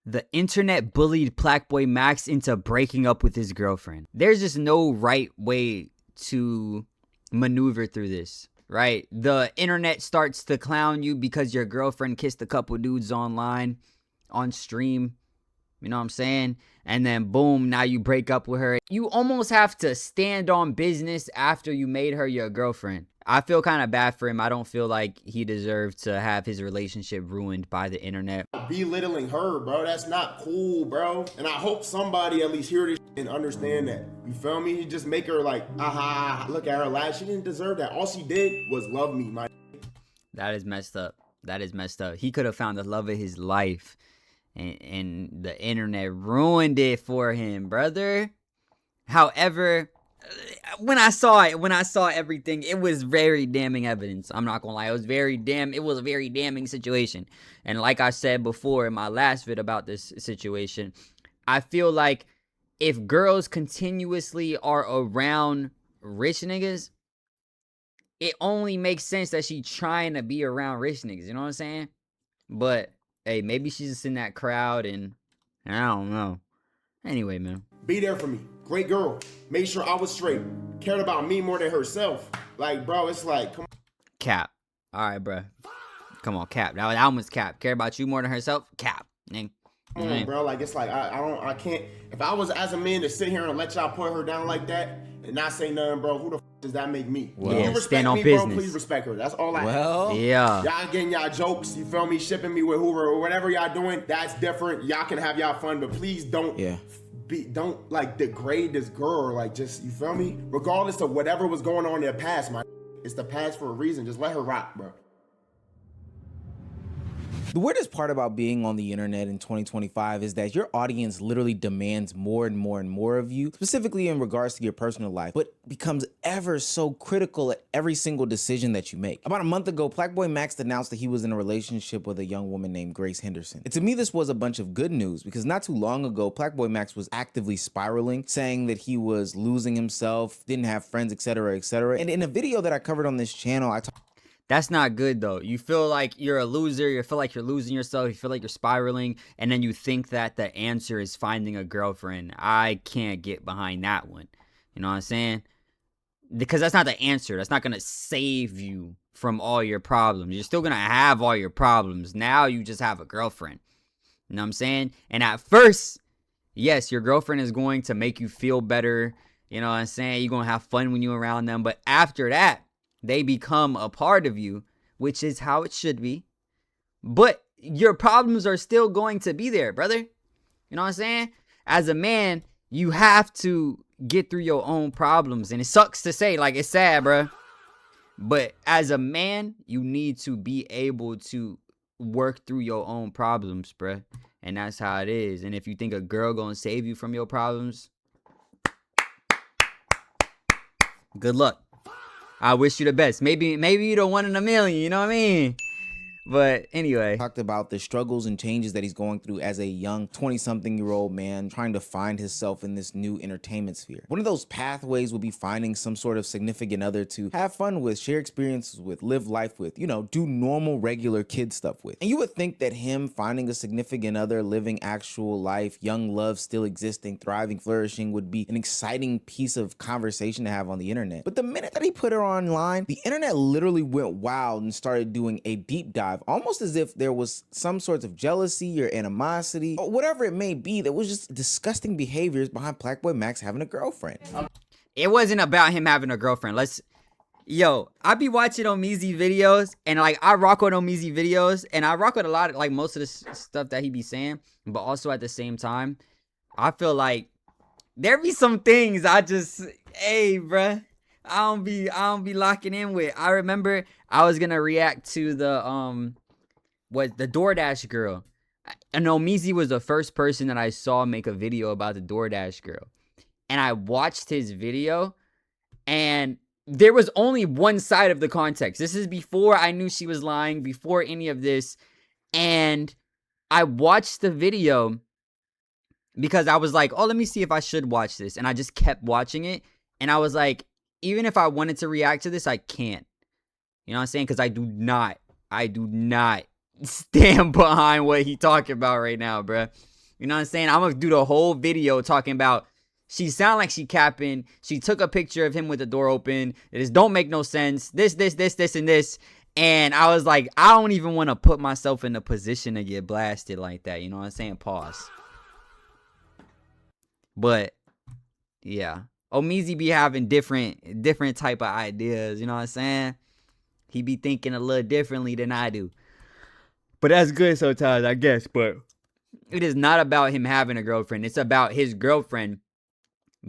The internet bullied PlaqueBoyMax into breaking up with his girlfriend. There's just no right way to maneuver through this, right? The internet starts to clown you because your girlfriend kissed a couple dudes online, on stream. You know what I'm saying? And then boom, now you break up with her. You almost have to stand on business after you made her your girlfriend. I feel kind of bad for him. I don't feel like he deserved to have his relationship ruined by the internet. Belittling her, bro. That's not cool, bro. And I hope somebody at least hear this and understand that. You feel me? You just make her like, aha, look at her laugh. She didn't deserve that. All she did was love me, my. That is messed up. That is messed up. He could have found the love of his life. And the internet ruined it for him, brother. However, when I saw everything, it was very damning evidence. I'm not gonna lie, it was a very damning situation. And like I said before in my last vid about this situation, I feel like if girls continuously are around rich niggas, it only makes sense that she trying to be around rich niggas. You know what I'm saying? But hey, maybe she's just in that crowd and I don't know. Anyway, man. Be there for me. Great girl. Made sure I was straight. Cared about me more than herself. Like, bro, it's like, come on. Cap. All right, bro. Come on, cap. That was cap. Care about you more than herself? Cap. Come on, bro. Like, it's like, I can't. If I was as a man to sit here and let y'all put her down like that and not say nothing, bro, who the does that make me? Well, you respect stand on me, business. bro, please respect her. That's all I Well, yeah. Y'all getting y'all jokes, you feel me? Shipping me with Hoover or whatever y'all doing, that's different. Y'all can have y'all fun, but please don't don't like degrade this girl. Like, just, you feel me? Regardless of whatever was going on in the past, it's the past for a reason. Just let her rock, bro. the weirdest part about being on the internet in 2025 is that your audience literally demands more and more and more of you, specifically in regards to your personal life, but becomes ever so critical at every single decision that you make. About a month ago, PlaqueBoyMax announced that he was in a relationship with a young woman named Grace Henderson. And to me, this was a bunch of good news because not too long ago, PlaqueBoyMax was actively spiraling, saying that he was losing himself, didn't have friends, etc., etc. And in a video that I covered on this channel, I talked. That's not good though. You feel like you're a loser, you feel like you're losing yourself, you feel like you're spiraling, and then you think that the answer is finding a girlfriend. I can't get behind that one. You know what I'm saying? Because that's not the answer. That's not going to save you from all your problems. You're still going to have all your problems. Now you just have a girlfriend. You know what I'm saying? And at first, yes, your girlfriend is going to make you feel better. You know what I'm saying? You're going to have fun when you're around them. But after that, they become a part of you, which is how it should be. But your problems are still going to be there, brother. You know what I'm saying? As a man, you have to get through your own problems. And it sucks to say, like, it's sad, bro. But as a man, you need to be able to work through your own problems, bro. And that's how it is. And if you think a girl gonna save you from your problems, good luck. I wish you the best. Maybe you're the one in a million, you know what I mean? But anyway. Talked about the struggles and changes that he's going through as a young 20-something-year-old man trying to find himself in this new entertainment sphere. One of those pathways will be finding some sort of significant other to have fun with, share experiences with, live life with, you know, do normal, regular kid stuff with. And you would think that him finding a significant other, living actual life, young love still existing, thriving, flourishing would be an exciting piece of conversation to have on the internet. But the minute that he put her online, the internet literally went wild and started doing a deep dive, almost as if there was some sorts of jealousy or animosity or whatever it may be that was just disgusting behaviors behind PlaqueBoyMax having a girlfriend. It wasn't about him having a girlfriend. Yo, I be watching Omizi videos and like I rock with Omizi videos and I rock with a lot of like most of the stuff that he be saying, but also at the same time, I feel like there be some things I just, hey, bruh. I don't be locking in with. I remember I was gonna react to the the DoorDash girl. And Omizi was the first person that I saw make a video about the DoorDash girl. And I watched his video and there was only one side of the context. This is before I knew she was lying, before any of this. And I watched the video because I was like, oh, let me see if I should watch this. And I just kept watching it. And I was like, even if I wanted to react to this, I can't. You know what I'm saying? Because I do not stand behind what he talking about right now, bruh. You know what I'm saying? I'm gonna do the whole video talking about she sound like she capping. She took a picture of him with the door open. It just don't make no sense. This, and this. And I was like, I don't even want to put myself in a position to get blasted like that. You know what I'm saying? Pause. But yeah, Omizi be having different type of ideas. You know what I'm saying? He be thinking a little differently than I do. But that's good sometimes, I guess. But it is not about him having a girlfriend. It's about his girlfriend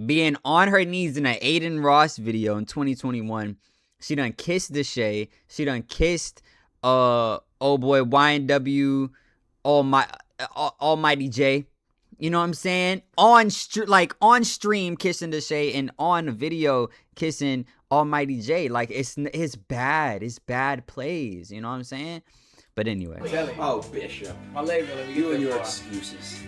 being on her knees in an Aiden Ross video in 2021. She done kissed Deshae. She done kissed oh boy YNW Almighty J. You know what I'm saying? On stream kissing Deshae and on video kissing Almighty J. Like it's bad. It's bad plays. You know what I'm saying? But anyway. Oh, Bishop. My leg, you and your excuses.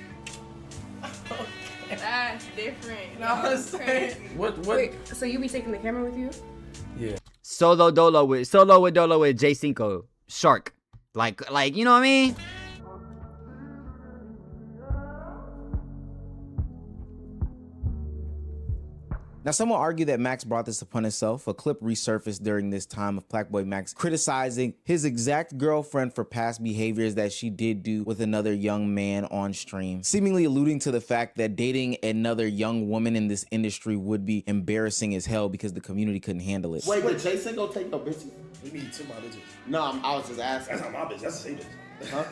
That's different. You know what I'm saying? What? Wait, so you be taking the camera with you? Yeah. Solo Dolo with J5 Shark. Like you know what I mean? Now, some will argue that Max brought this upon himself. A clip resurfaced during this time of PlaqueBoyMax criticizing his exact girlfriend for past behaviors that she did do with another young man on stream, seemingly alluding to the fact that dating another young woman in this industry would be embarrassing as hell because the community couldn't handle it. Wait, did J5 take your bitches? You need two my bitches. No, I was just asking. That's not my bitch. That's the same bitch. Huh?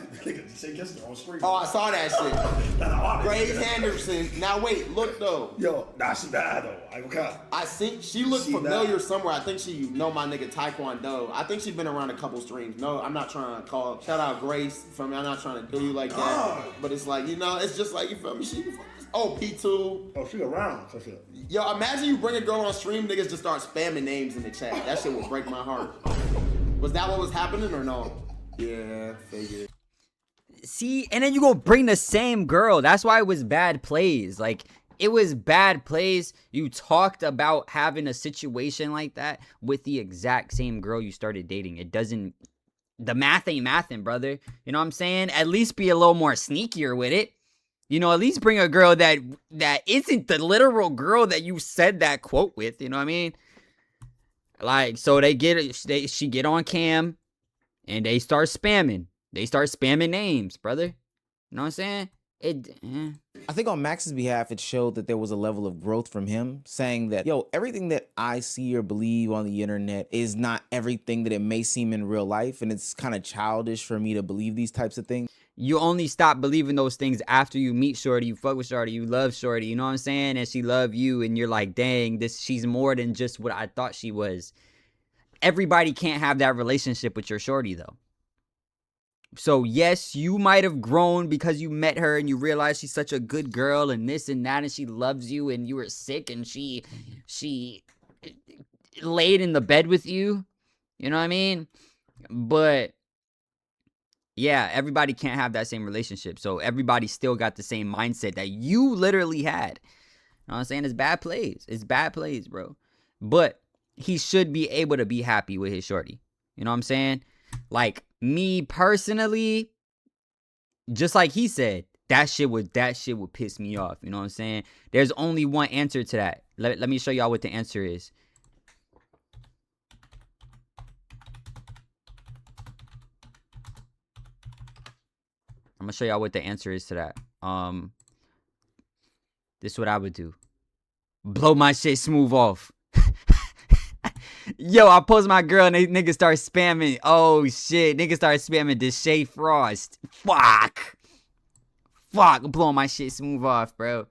Say kissing on screen. Oh, I saw that shit. That's not my bitch. Grace Henderson. Now wait, look though. Yo, nah, she bad though. I okay. I think she looked familiar somewhere. I think she know my nigga Taekwondo. I think she's been around a couple streams. No, I'm not trying to call. Shout out Grace from me. I'm not trying to do you like that. But it's like, you know, it's just like, you feel me? P2. Oh, she around. So shit. Yo, imagine you bring a girl on stream, niggas just start spamming names in the chat. That shit would break my heart. Was that what was happening or no? Yeah, figured. See, and then you go bring the same girl. That's why it was bad plays. Like, it was bad plays. You talked about having a situation like that with the exact same girl you started dating. It doesn't, the math ain't mathin', brother. You know what I'm saying? At least be a little more sneakier with it. You know, at least bring a girl that isn't the literal girl that you said that quote with. You know what I mean? Like, so she get on cam and they start spamming. They start spamming names, brother. You know what I'm saying? I think on Max's behalf, it showed that there was a level of growth from him, saying that, yo, everything that I see or believe on the internet is not everything that it may seem in real life, and it's kind of childish for me to believe these types of things. You only stop believing those things after you meet Shorty, you fuck with Shorty, you love Shorty, you know what I'm saying? And she love you, and you're like, dang, she's more than just what I thought she was. Everybody can't have that relationship with your Shorty, though. So yes, you might have grown because you met her and you realized she's such a good girl and this and that and she loves you and you were sick and she laid in the bed with you. You know what I mean? But yeah, everybody can't have that same relationship. So everybody still got the same mindset that you literally had. You know what I'm saying? It's bad plays. It's bad plays, bro. But he should be able to be happy with his Shorty. You know what I'm saying? Like, me personally, just like he said, that shit would piss me off. You know what I'm saying? There's only one answer to that. Let me show y'all what the answer is. I'm gonna show y'all what the answer is to that. This is what I would do. Blow my shit smooth off. Yo, I post my girl and they niggas start spamming. Oh shit, niggas start spamming Deshae Frost. Fuck, blowing my shit smooth off, bro.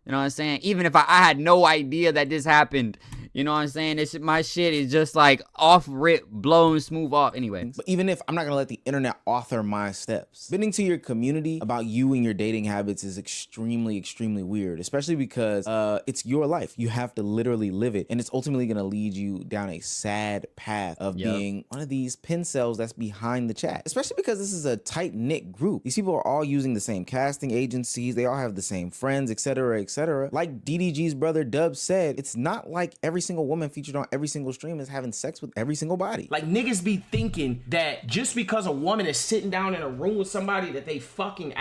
You know what I'm saying? Even if I had no idea that this happened, you know what I'm saying? My shit is just like off rip, blown smooth off. Anyway. But even if I'm not gonna let the internet author my steps, spitting to your community about you and your dating habits is extremely, extremely weird, especially because it's your life. You have to literally live it. And it's ultimately gonna lead you down a sad path of being one of these pincels that's behind the chat, especially because this is a tight-knit group. These people are all using the same casting agencies. They all have the same friends, etc., etc. Like DDG's brother Dub said, it's not like every single woman featured on every single stream is having sex with every single body. Like, niggas be thinking that just because a woman is sitting down in a room with somebody that they fucking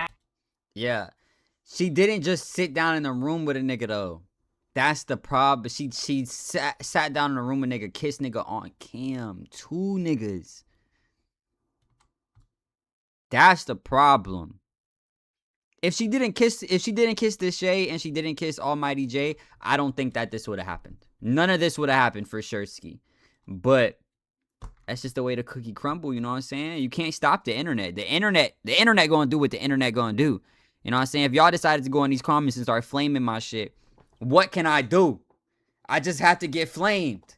yeah. She didn't just sit down in the room with a nigga though. That's the problem. She sat down in the room with nigga, kissed nigga on cam. 2 niggas. That's the problem. If she didn't kiss this Shay and she didn't kiss Almighty J, I don't think that this would have happened. None of this would have happened for sure, ski. But that's just the way the cookie crumble, you know what I'm saying? You can't stop the internet. The internet gonna do what the internet gonna do. You know what I'm saying? If y'all decided to go in these comments and start flaming my shit, what can I do? I just have to get flamed.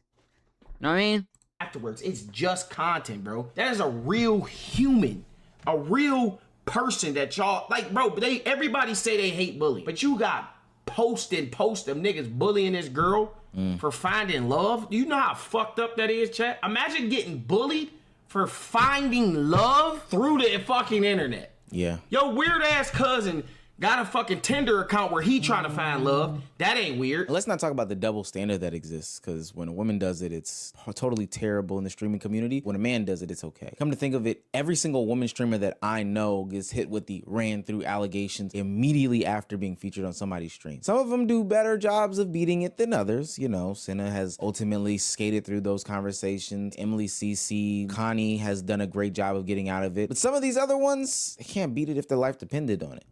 You know what I mean? Afterwards, it's just content, bro. That is a real human, a real person that y'all like, bro. Everybody say they hate bullying, but you got post of niggas bullying this girl for finding love. Do you know how fucked up that is, chat? Imagine getting bullied for finding love through the fucking internet. Yeah. Yo, weird ass cousin got a fucking Tinder account where he trying to find love. That ain't weird. Let's not talk about the double standard that exists, because when a woman does it, it's totally terrible in the streaming community. When a man does it, it's okay. Come to think of it, every single woman streamer that I know gets hit with the ran through allegations immediately after being featured on somebody's stream. Some of them do better jobs of beating it than others. You know, Senna has ultimately skated through those conversations. Emily CC, Connie has done a great job of getting out of it. But some of these other ones, they can't beat it if their life depended on it.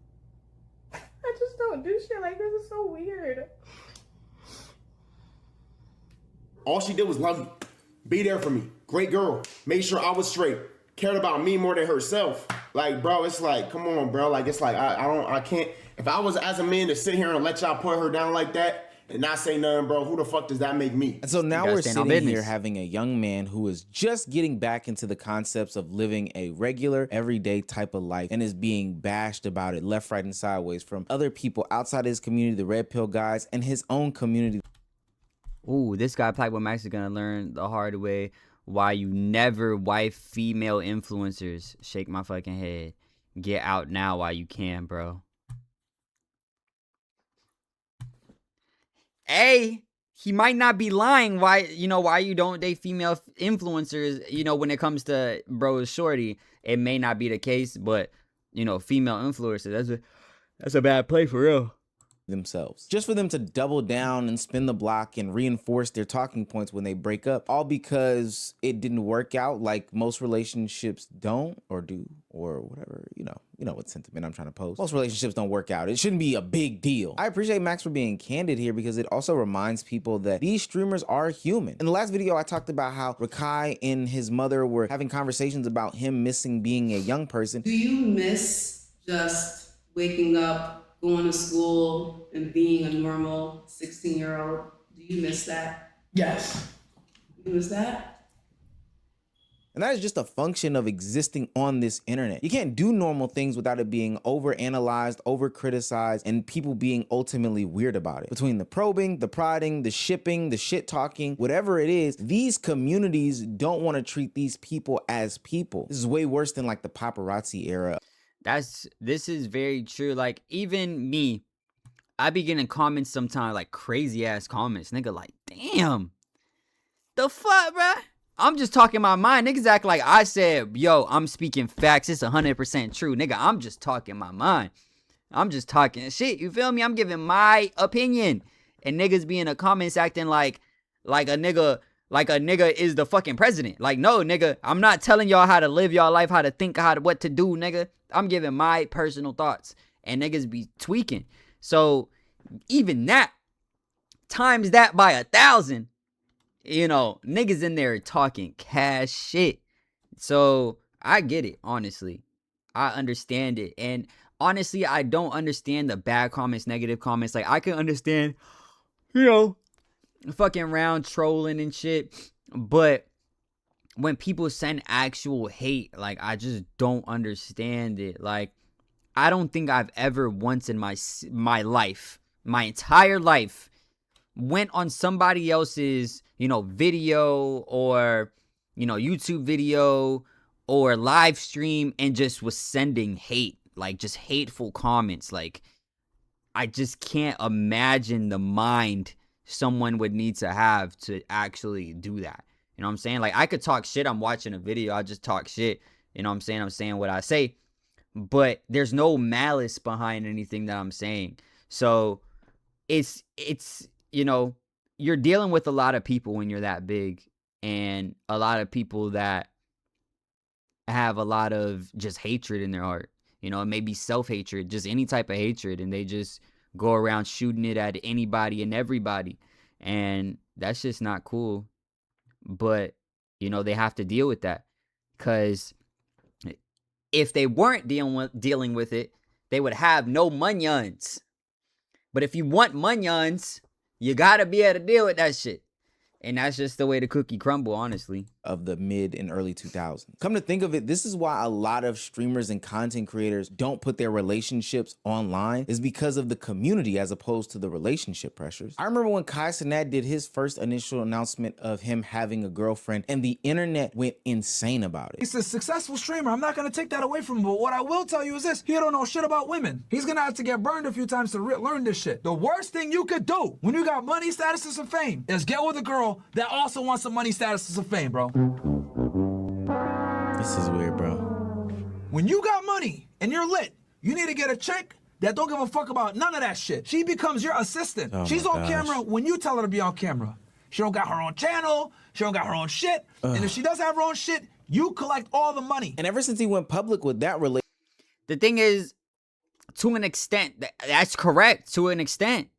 I just don't do shit like this. It's so weird. All she did was love me, be there for me, great girl, made sure I was straight, cared about me more than herself. Like, bro, it's like, come on, bro. Like, it's like, I can't. If I was as a man to sit here and let y'all put her down like that and not say nothing, bro, who the fuck does that make me? And so now we're sitting here having a young man who is just getting back into the concepts of living a regular, everyday type of life and is being bashed about it left, right, and sideways from other people outside his community, the red pill guys, and his own community. Ooh, this guy PlaqueBoyMax is gonna learn the hard way why you never wife female influencers. Shake my fucking head. Get out now while you can, bro. A, he might not be lying. Why you don't date female influencers, when it comes to bros shorty, it may not be the case, but female influencers, that's a bad play for real. Themselves, just for them to double down and spin the block and reinforce their talking points when they break up, all because it didn't work out like most relationships don't or do or whatever. You know what sentiment I'm trying to post. Most relationships don't work out. It shouldn't be a big deal. I appreciate Max for being candid here because it also reminds people that these streamers are human. In the last video, I talked about how Rakai and his mother were having conversations about him missing being a young person. Do you miss just waking up, going to school, and being a normal 16-year-old? Do you miss that? Yes. You miss that? And that is just a function of existing on this internet. You can't do normal things without it being over-analyzed, over-criticized, and people being ultimately weird about it. Between the probing, the prodding, the shipping, the shit-talking, whatever it is, these communities don't want to treat these people as people. This is way worse than like the paparazzi era. This is very true. Like, even me, I be getting comments sometimes, like crazy ass comments. Nigga, like, damn, the fuck, bruh? I'm just talking my mind. Niggas act like I said, yo, I'm speaking facts. It's 100% true. Nigga, I'm just talking my mind. I'm just talking shit. You feel me? I'm giving my opinion. And niggas be in the comments acting like a nigga is the fucking president. Like, no, nigga, I'm not telling y'all how to live y'all life, how to think, what to do, nigga. I'm giving my personal thoughts. And niggas be tweaking. So, even that, times that by 1,000, niggas in there talking cash shit. So, I get it, honestly. I understand it. And honestly, I don't understand the bad comments, negative comments. Like, I can understand, fucking around trolling and shit, but when people send actual hate, like, I just don't understand it. Like, I don't think I've ever once in my life, my entire life, went on somebody else's video or YouTube video or live stream and just was sending hate, like just hateful comments. Like, I just can't imagine the mind someone would need to have to actually do that. You know what I'm saying? Like, I could talk shit. I'm watching a video. I just talk shit. You know what I'm saying? I'm saying what I say. but there's no malice behind anything that I'm saying. So it's you know, you're dealing with a lot of people when you're that big, and a lot of people that have a lot of just hatred in their heart. You know, it may be self-hatred, just any type of hatred, and they just go around shooting it at anybody and everybody. And that's just not cool. But, you know, they have to deal with that. Because if they weren't dealing with it, they would have no munions. But if you want munions, you got to be able to deal with that shit. And that's just the way the cookie crumble, honestly. Of the mid and early 2000s. Come to think of it, this is why a lot of streamers and content creators don't put their relationships online, is because of the community as opposed to the relationship pressures. I remember when Kai Cenat did his first initial announcement of him having a girlfriend, and the internet went insane about it. He's a successful streamer. I'm not going to take that away from him, but what I will tell you is this: he don't know shit about women. He's going to have to get burned a few times to learn this shit. The worst thing you could do when you got money, statuses, and fame is get with a girl that also wants some money, statuses, and fame, bro. This is weird, bro. When you got money and you're lit, you need to get a chick that don't give a fuck about none of that shit. She becomes your assistant. She's on camera when you tell her to be on camera. She don't got her own channel. She don't got her own shit. And if she does have her own shit, you collect all the money. And ever since he went public with that relationship, the thing is, to an extent, that's correct. To an extent.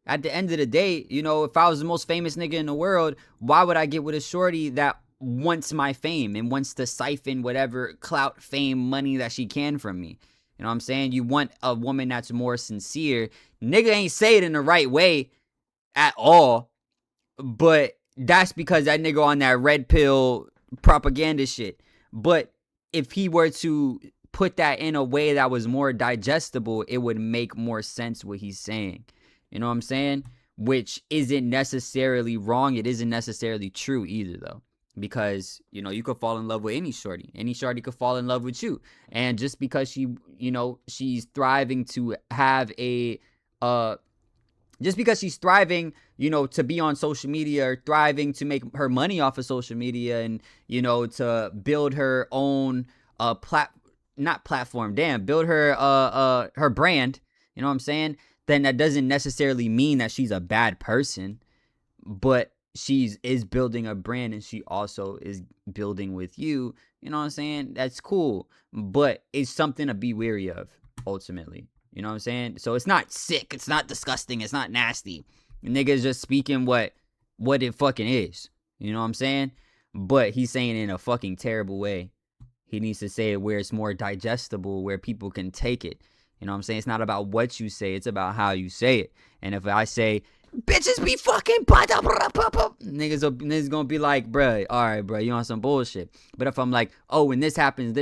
At the end of the day, you know, if I was the most famous nigga in the world, why would I get with a shorty that wants my fame and wants to siphon whatever clout, fame, money that she can from me? You know what I'm saying? You want a woman that's more sincere. Nigga ain't say it in the right way at all, but that's because that nigga on that red pill propaganda shit. But if he were to put that in a way that was more digestible, it would make more sense what he's saying. You know what I'm saying? Which isn't necessarily wrong. It isn't necessarily true either, though. Because, you know, you could fall in love with any shorty. Any shorty could fall in love with you. And just because she, you know, she's thriving to have a, just because she's thriving, you know, to be on social media, or thriving to make her money off of social media, and, you know, to build her own, build her, her brand, you know what I'm saying? Then that doesn't necessarily mean that she's a bad person, but she is building a brand, and she also is building with you. You know what I'm saying? That's cool, but it's something to be wary of ultimately. You know what I'm saying? So it's not sick, it's not disgusting, it's not nasty. The nigga's just speaking what it fucking is. You know what I'm saying? But he's saying it in a fucking terrible way. He needs to say it where it's more digestible, where people can take it. You know what I'm saying? It's not about what you say. It's about how you say it. And if I say, bitches be fucking, niggas gonna be like, bruh, all right, bruh, you on some bullshit. But if I'm like, oh, when this happens,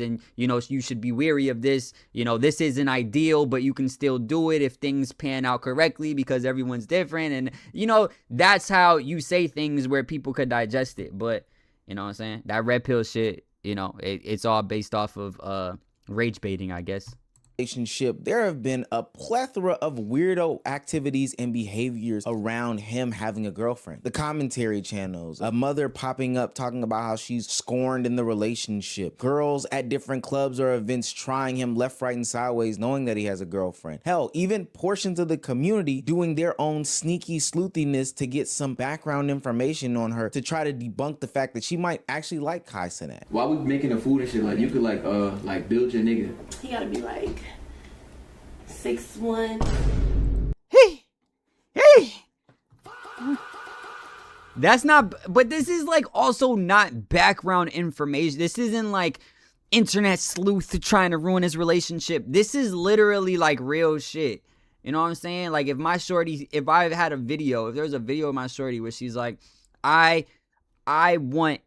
and, you know, you should be wary of this. You know, this isn't ideal, but you can still do it if things pan out correctly, because everyone's different. And, you know, that's how you say things where people could digest it. But, you know what I'm saying? That red pill shit, you know, it's all based off of rage baiting, I guess. Relationship, there have been a plethora of weirdo activities and behaviors around him having a girlfriend. The commentary channels, a mother popping up talking about how she's scorned in the relationship, girls at different clubs or events trying him left, right, and sideways knowing that he has a girlfriend. Hell, even portions of the community doing their own sneaky sleuthiness to get some background information on her to try to debunk the fact that she might actually like Kai Cenat. Why we making the food and shit? Like, you could like build your nigga. He gotta be like 6'1". Hey. That's not, but this is like also not background information. This isn't like internet sleuth trying to ruin his relationship. This is literally like real shit. You know what I'm saying? Like if my shorty, if I had a video, if there's a video of my shorty where she's like, I want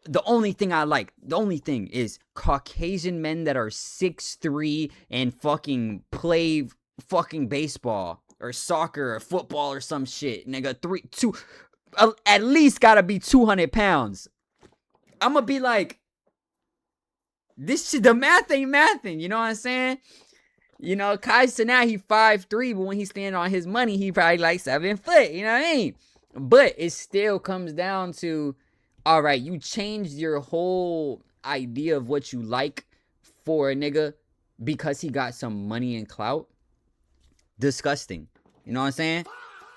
the only thing is Caucasian men that are 6'3" and fucking play fucking baseball or soccer or football or some shit. Nigga, at least gotta be 200 pounds. I'm gonna be like, this shit, the math ain't mathing, you know what I'm saying? You know, Kai Cenat, he 5'3", but when he's standing on his money, he probably like 7 foot, you know what I mean? But it still comes down to, all right, you changed your whole idea of what you like for a nigga because he got some money and clout, disgusting. You know what I'm saying?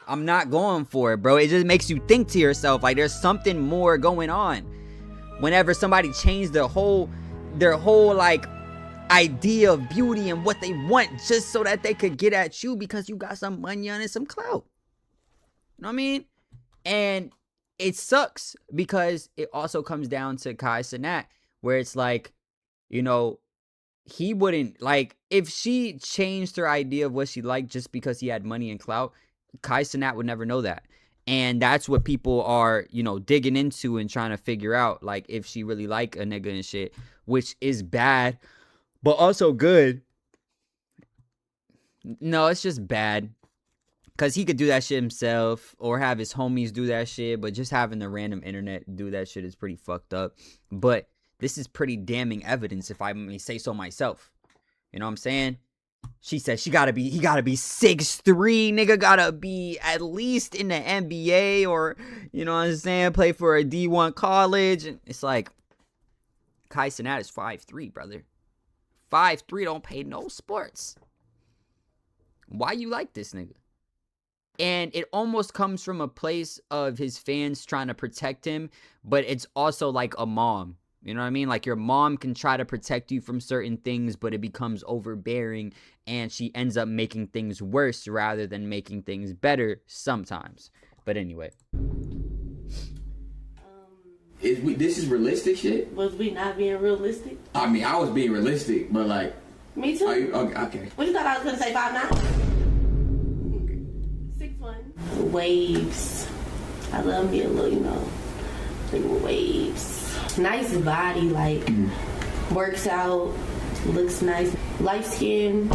I'm not going for it, bro. It just makes you think to yourself, like, there's something more going on. Whenever somebody changed their whole like idea of beauty and what they want just so that they could get at you because you got some money on and some clout. You know what I mean? And it sucks because it also comes down to Kai Cenat, where it's like, you know, he wouldn't, like, if she changed her idea of what she liked just because he had money and clout, Kai Cenat would never know that. And that's what people are, you know, digging into and trying to figure out, like, if she really like a nigga and shit, which is bad, but also good. No, it's just bad. Because he could do that shit himself or have his homies do that shit, but just having the random internet do that shit is pretty fucked up. But this is pretty damning evidence, if I may say so myself. You know what I'm saying? She said he gotta be 6'3", nigga gotta be at least in the NBA or, you know what I'm saying, play for a D1 college. And it's like, Kai Cenat is 5'3", brother. 5'3" don't pay no sports. Why you like this nigga? And it almost comes from a place of his fans trying to protect him, but it's also like a mom. You know what I mean? Like, your mom can try to protect you from certain things, but it becomes overbearing, and she ends up making things worse rather than making things better sometimes. But anyway. This is realistic shit? Was we not being realistic? I mean, I was being realistic, but like... Me too. Okay. What you thought I was going to say, 5'9"? 6'1". Waves. I love me a little, you know, little waves. Nice body, like, works out, looks nice. Light skin.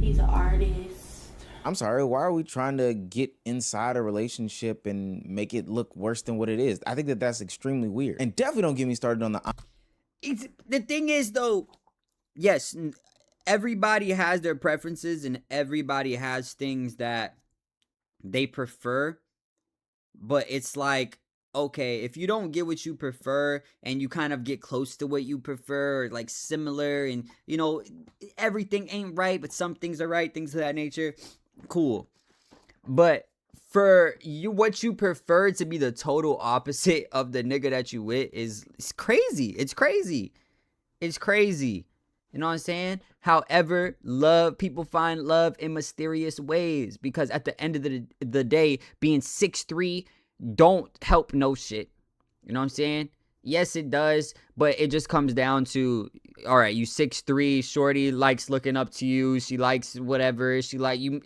He's an artist. I'm sorry, why are we trying to get inside a relationship and make it look worse than what it is? I think that that's extremely weird. And definitely don't get me started on The thing is, though, yes, everybody has their preferences and everybody has things that they prefer. But it's like, okay, if you don't get what you prefer and you kind of get close to what you prefer, or like similar, and, you know, everything ain't right, but some things are right, things of that nature, cool. But for you, what you prefer to be the total opposite of the nigga that you with it's crazy. It's crazy. It's crazy. You know what I'm saying? However, people find love in mysterious ways, because at the end of the day, being 6'3" don't help no shit. You know what I'm saying? Yes, it does, but it just comes down to, all right, you 6'3", shorty likes looking up to you, she likes whatever, she like you,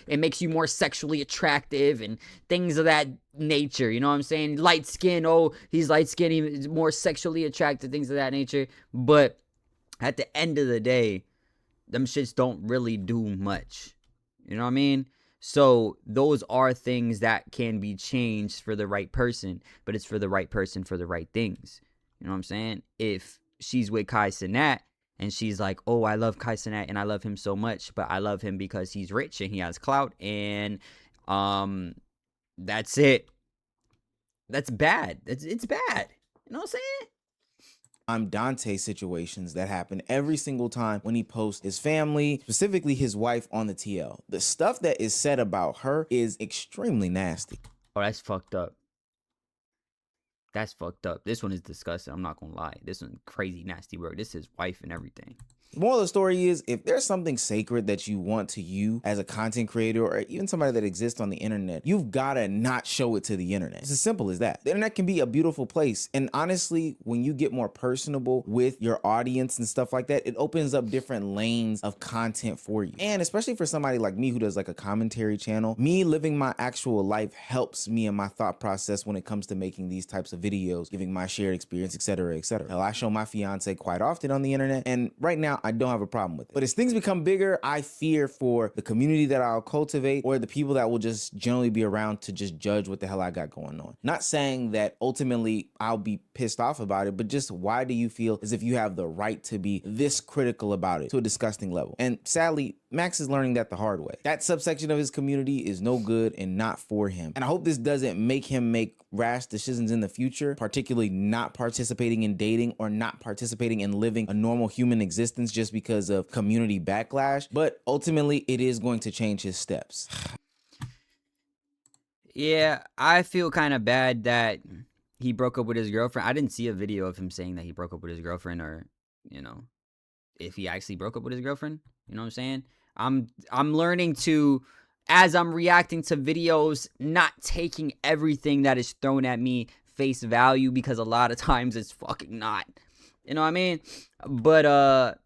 it makes you more sexually attractive and things of that nature. You know what I'm saying? Light skin, oh, he's light skin, he's more sexually attractive, things of that nature. But at the end of the day, them shits don't really do much. You know what I mean? So those are things that can be changed for the right person, but it's for the right person for the right things. You know what I'm saying? If she's with Kai Cenat and she's like, oh, I love Kai Cenat and I love him so much, but I love him because he's rich and he has clout, and that's it. That's bad. It's bad. You know what I'm saying? Dante situations that happen every single time when he posts his family, specifically his wife, on the TL. The stuff that is said about her is extremely nasty. Oh, that's fucked up. That's fucked up. This one is disgusting. I'm not gonna lie. This one's crazy nasty work. This is wife and everything. The moral of the story is, if there's something sacred that you want to you as a content creator or even somebody that exists on the internet, you've gotta not show it to the internet. It's as simple as that. The internet can be a beautiful place. And honestly, when you get more personable with your audience and stuff like that, it opens up different lanes of content for you. And especially for somebody like me who does like a commentary channel, me living my actual life helps me in my thought process when it comes to making these types of videos, giving my shared experience, etc., etc. Hell, I show my fiance quite often on the internet, and right now I don't have a problem with it. But as things become bigger, I fear for the community that I'll cultivate or the people that will just generally be around to just judge what the hell I got going on. Not saying that ultimately I'll be pissed off about it, but just why do you feel as if you have the right to be this critical about it to a disgusting level? And sadly, Max is learning that the hard way. That subsection of his community is no good and not for him. And I hope this doesn't make him make rash decisions in the future, particularly not participating in dating or not participating in living a normal human existence just because of community backlash. But ultimately, it is going to change his steps. Yeah, I feel kind of bad that he broke up with his girlfriend. I didn't see a video of him saying that he broke up with his girlfriend, or, you know, if he actually broke up with his girlfriend. You know what I'm saying? I'm learning to, as I'm reacting to videos, not taking everything that is thrown at me face value, because a lot of times it's fucking not. You know what I mean? But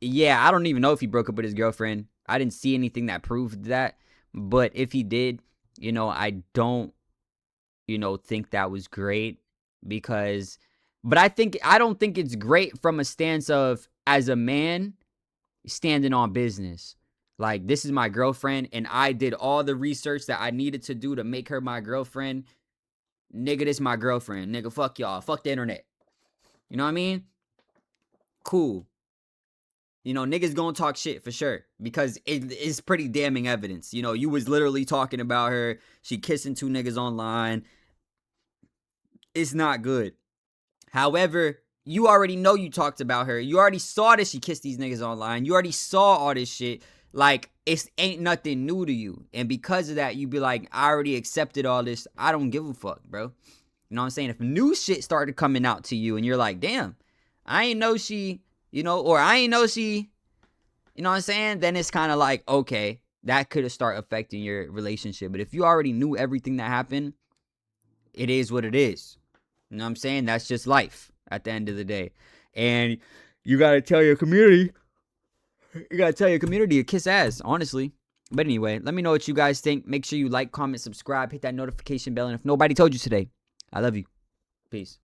yeah, I don't even know if he broke up with his girlfriend. I didn't see anything that proved that. But if he did, you know, I don't, you know, think that was great, because, but I don't think it's great from a stance of, as a man, standing on business. Like, this is my girlfriend, and I did all the research that I needed to do to make her my girlfriend. Nigga, this my girlfriend. Nigga, fuck y'all. Fuck the internet. You know what I mean? Cool. You know, niggas gonna talk shit for sure, because it is pretty damning evidence. You know, you was literally talking about her. She kissing 2 niggas online. It's not good. However, you already know you talked about her. You already saw that she kissed these niggas online. You already saw all this shit. Like, it ain't nothing new to you. And because of that, you be like, I already accepted all this. I don't give a fuck, bro. You know what I'm saying? If new shit started coming out to you and you're like, damn, I ain't know she, you know, or I ain't know she, you know what I'm saying? Then it's kind of like, okay, that could have started affecting your relationship. But if you already knew everything that happened, it is what it is. You know what I'm saying? That's just life at the end of the day. And you got to tell your community. You got to tell your community to kiss ass, honestly. But anyway, let me know what you guys think. Make sure you like, comment, subscribe, hit that notification bell. And if nobody told you today, I love you. Peace.